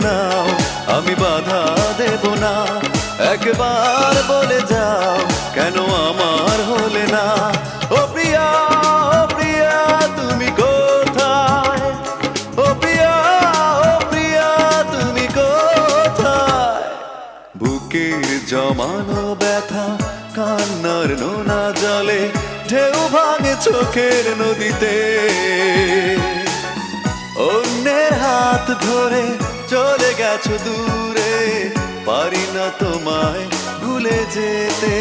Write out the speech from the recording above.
নাও, আমি বাধা দেব না। একবার বলে যাও কেন আমার হলে না। ও প্রিয়া, ও প্রিয়া তুমি কোথায়? ও প্রিয়া, ও প্রিয়া তুমি কোথায়? বুকের জমানো ব্যথা কান্নার নোনা জলে ঢেউ ভাঙে চোখের নদীতে। অন্যের হাত ধরে চলে গেছো দূরে, পারি না তোমায় ভুলে যেতে।